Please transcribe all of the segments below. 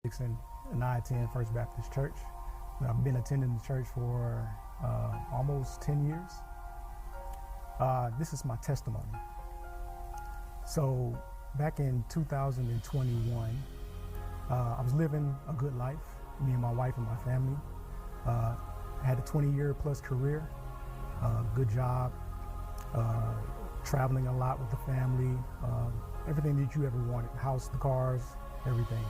And I attend First Baptist Church. I've been attending the church for almost 10 years. This is my testimony. So back in 2021, I was living a good life, me and my wife and my family. I had a 20-year plus career, good job, traveling a lot with the family, everything that you ever wanted, house, the cars, everything.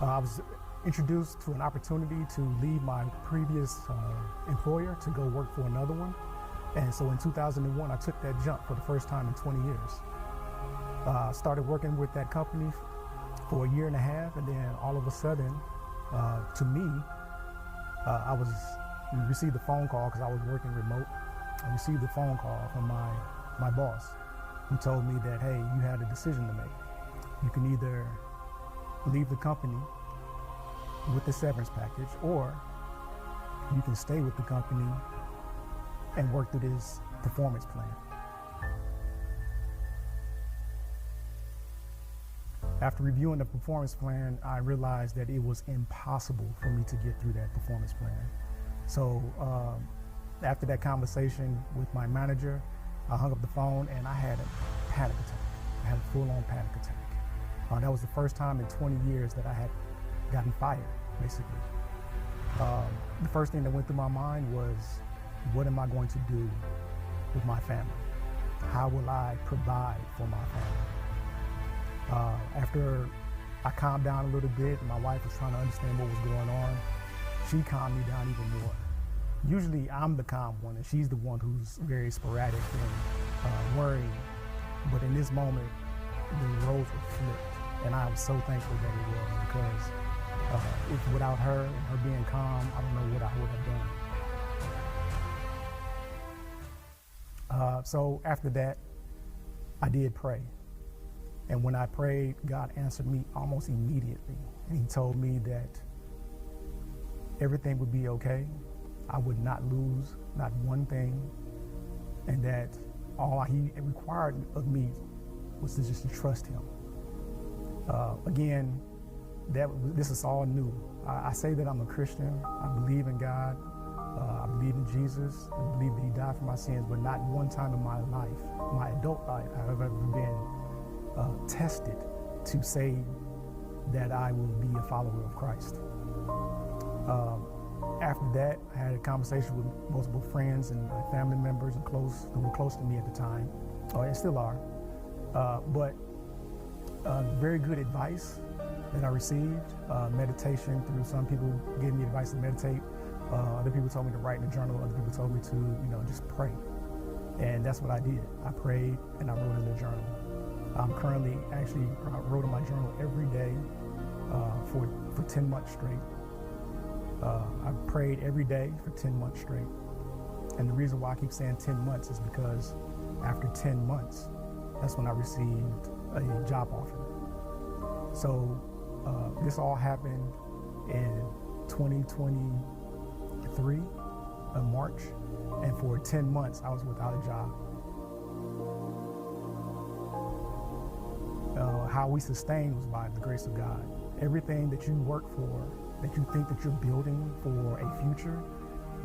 I was introduced to an opportunity to leave my previous employer to go work for another one. And so in 2001, I took that jump for the first time in 20 years. Started working with that company for a year and a half, and then all of a sudden, to me, I received a phone call because I was working remote. I received a phone call from my boss who told me that, hey, you had a decision to make. You can either leave the company with the severance package, or you can stay with the company and work through this performance plan. After reviewing the performance plan, I realized that it was impossible for me to get through that performance plan. So after that conversation with my manager, I hung up the phone and I had a panic attack. I had a full-on panic attack. That was the first time in 20 years that I had gotten fired, basically. The first thing that went through my mind was, what am I going to do with my family? How will I provide for my family? After I calmed down a little bit, and my wife was trying to understand what was going on, she calmed me down even more. Usually I'm the calm one, and she's the one who's very sporadic and worrying. But in this moment, the roles were flipped. And I was so thankful that it was, because if without her and her being calm, I don't know what I would have done. So after that, I did pray. And when I prayed, God answered me almost immediately. And he told me that everything would be okay. I would not lose, not one thing. And that all he required of me was to just trust him. Again, this is all new. I say that I'm a Christian. I believe in God. I believe in Jesus. I believe that he died for my sins, but not one time in my life, my adult life, have I ever been tested to say that I will be a follower of Christ. After that, I had a conversation with multiple friends and my family members and who were close to me at the time, and still are. But very good advice that I received, meditation through some people gave me advice to meditate. Other people told me to write in a journal. Other people told me to, just pray. And that's what I did. I prayed and I wrote in the journal. I'm currently I wrote in my journal every day for 10 months straight. I prayed every day for 10 months straight. And the reason why I keep saying 10 months is because after 10 months, that's when I received a job offer. So this all happened in 2023 in March, and for 10 months I was without a job. How we sustained was by the grace of God. Everything that you work for, that you think that you're building for a future,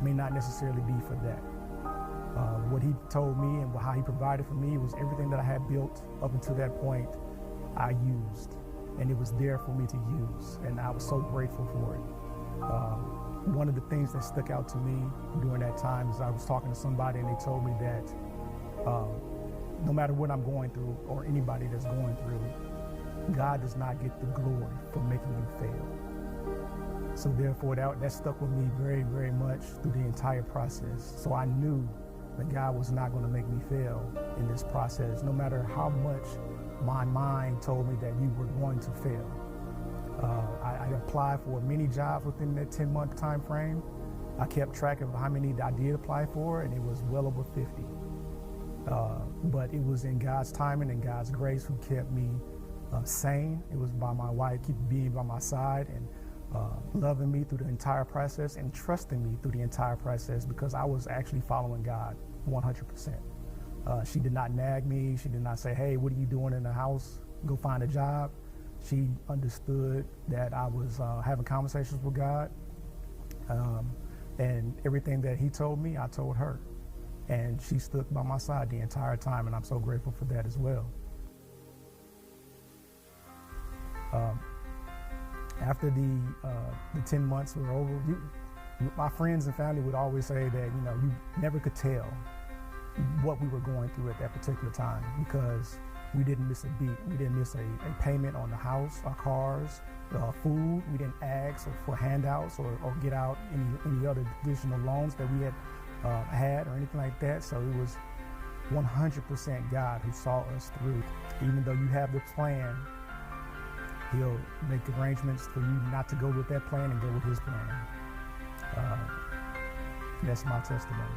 may not necessarily be for that. What he told me and how he provided for me was everything that I had built up until that point, I used. And it was there for me to use. And I was so grateful for it. One of the things that stuck out to me during that time is I was talking to somebody and they told me that no matter what I'm going through or anybody that's going through, God does not get the glory for making you fail. So therefore that stuck with me very, very much through the entire process. So I knew that God was not going to make me fail in this process, no matter how much my mind told me that you were going to fail. I applied for many jobs within that 10-month time frame. I kept track of how many I did apply for, and it was well over 50. But it was in God's timing and God's grace who kept me sane. It was by my wife being by my side and loving me through the entire process and trusting me through the entire process, because I was actually following God 100%. She did not nag me. She did not say, hey, what are you doing in the house? Go find a job. She understood that I was having conversations with God, and everything that He told me, I told her. And she stood by my side the entire time, and I'm so grateful for that as well. After the 10 months were over, my friends and family would always say that, you never could tell what we were going through at that particular time, because we didn't miss a beat. We didn't miss a payment on the house, our cars, food. We didn't ask for handouts or get out any other additional loans that we had or anything like that. So it was 100% God who saw us through. Even though you have the plan, He'll make arrangements for you not to go with that plan and go with His plan. That's my testimony.